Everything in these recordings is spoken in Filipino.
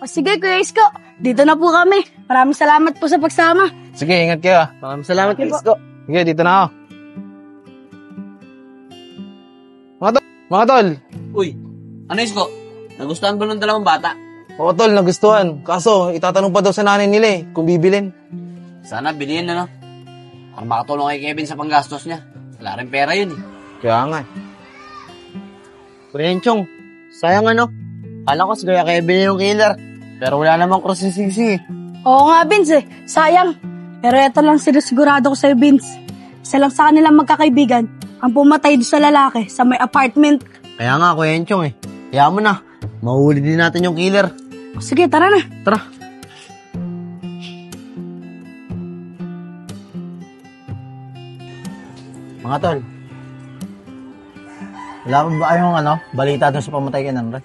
O sige, Kuya Isko. Dito na po kami. Maraming salamat po sa pagsama. Sige, ingat kayo. Maraming salamat, Isko. Sige, dito na ako. Mga tol. Uy, ano Isko? Nagustuhan ba ng dalawang bata? Oo tol, nagustuhan. Kaso, itatanong pa daw sa nanay nila kung bibilin. Sana bilhin na, no? Para makatulong kay Kevin sa panggastos niya. Wala rin pera yun, eh. Kaya nga. Kuya Enchong, sayang ano? Kala ko si Kuya Kevin yung killer. Pero wala namang cross yung Singsing eh. Oo nga, Vince sayang. Pero eto lang sinisigurado ko sa'yo, Vince. Isa lang sa kanilang magkakaibigan ang pumatay doon sa lalaki sa may apartment. Kaya nga, Kuya Enchong eh. Kaya mo na, mahuli din natin yung killer. O sige, tara na. Tara. Mga tol, wala pa ba kayong balita dun sa pamatay kay Nanre?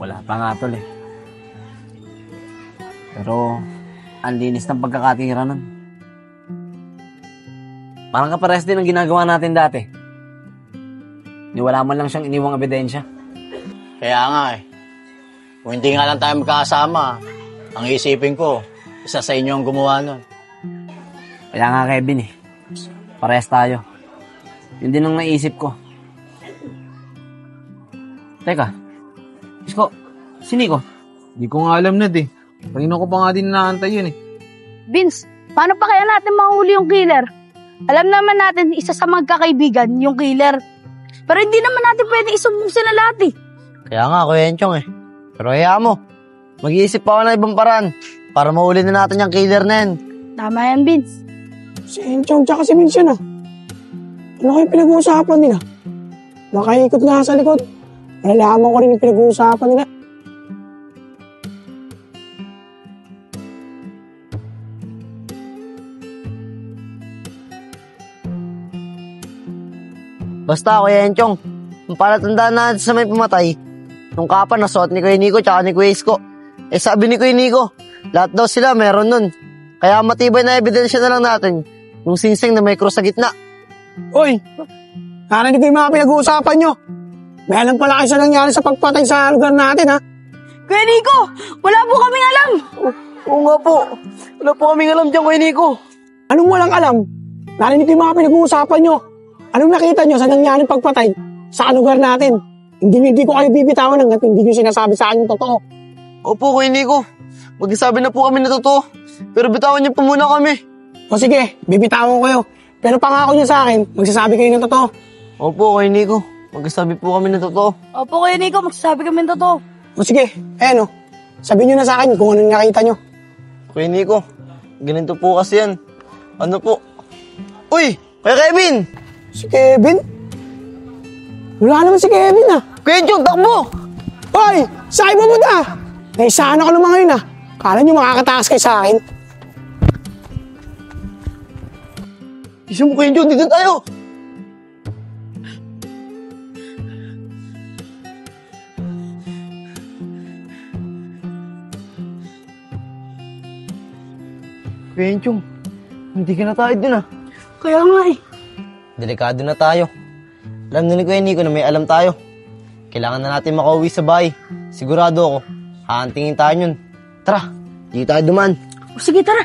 Wala pa nga, tol, eh. Pero, ang linis ng pagkakatira nun. Parang kapares din ang ginagawa natin dati. Wala man lang siyang iniwang ebidensya. Kaya nga eh. Kung hindi nga lang tayo magkakasama, ang isipin ko, isa sa inyo ang gumawa nun. Kaya nga, Kevin, eh. Parehas tayo. Yun din ang naisip ko. Teka, Isko, sini ko? Hindi ko nga alam na Kanina ko pa nga din inaantay yun Vince, paano pa kaya natin mahuli yung killer? Alam naman natin isa sa magkakaibigan yung killer. Pero hindi naman natin pwede isumbong sila lahat Kaya nga, Kuya Enchong eh. Pero hayaan mo, mag-iisip pa ako ng ibang paraan para mahuli na natin yung killer na yan. Tama yan, Vince. Si Enchong tsaka si Vincent Ano kayo pinag-uusapan nila? Nakaikot nga sa likod. Malalaman ko rin yung pinag-uusapan nila. Basta, Kuya Enchong, ang palatandaan natin sa may pumatay, nung kapa na suot ni Kuya Nico tsaka ni Kuya Isko. Sabi ni Kuya Nico, lahat daw sila meron nun. Kaya matibay na ebidensya na lang natin yung singsing na may cross sa gitna. Uy! Narinig ko yung mga pinag-uusapan nyo. May alam pala kayo sa nangyari sa pagpatay sa lugar natin, ha? Kuya Nico, wala po kaming alam. Oo nga po. Wala po kaming alam dyan, Kuya Nico. Anong walang alam? Narinig ko yung mga pinag-uusapan nyo. Anong nakita nyo sa nangyaring pagpatay sa lugar natin? Hindi ko kayo bibitawan hanggat hindi nyo sinasabi sa akin yung totoo. Opo, Kuya Nico. Magsasabi na po kami na totoo. Pero bitawan niyo po muna kami. O sige, bibitawan ko kayo. Pero pangako nyo sa akin, magsasabi kayo ng totoo. Opo, Kuya Nico. Magsasabi po kami na totoo. Opo, Kuya Nico, magsasabi kami ng totoo. O sige, sabihin nyo na sa akin kung anong nakita nyo. Kuya Nico, ganito po kasi yan. Ano po? Uy! Kuya Kevin! Si Kevin? Wala naman si Kevin, Kuya Enchong, takbo! Hoy! Saan kayo pumunta? Naisaan ako naman ngayon, Kala nyo makakatakas kayo sa akin? Isa mo, Kuya Enchong, dito tayo! Kuya Enchong, hindi ka na tayo dun, Kaya nga Delikado na tayo. Alam na ni Kuya Nico na may alam tayo. Kailangan na natin makauwi sa bahay. Sigurado ako, hahantingin tayo yun. Tara, di tayo duman. O sige, tara.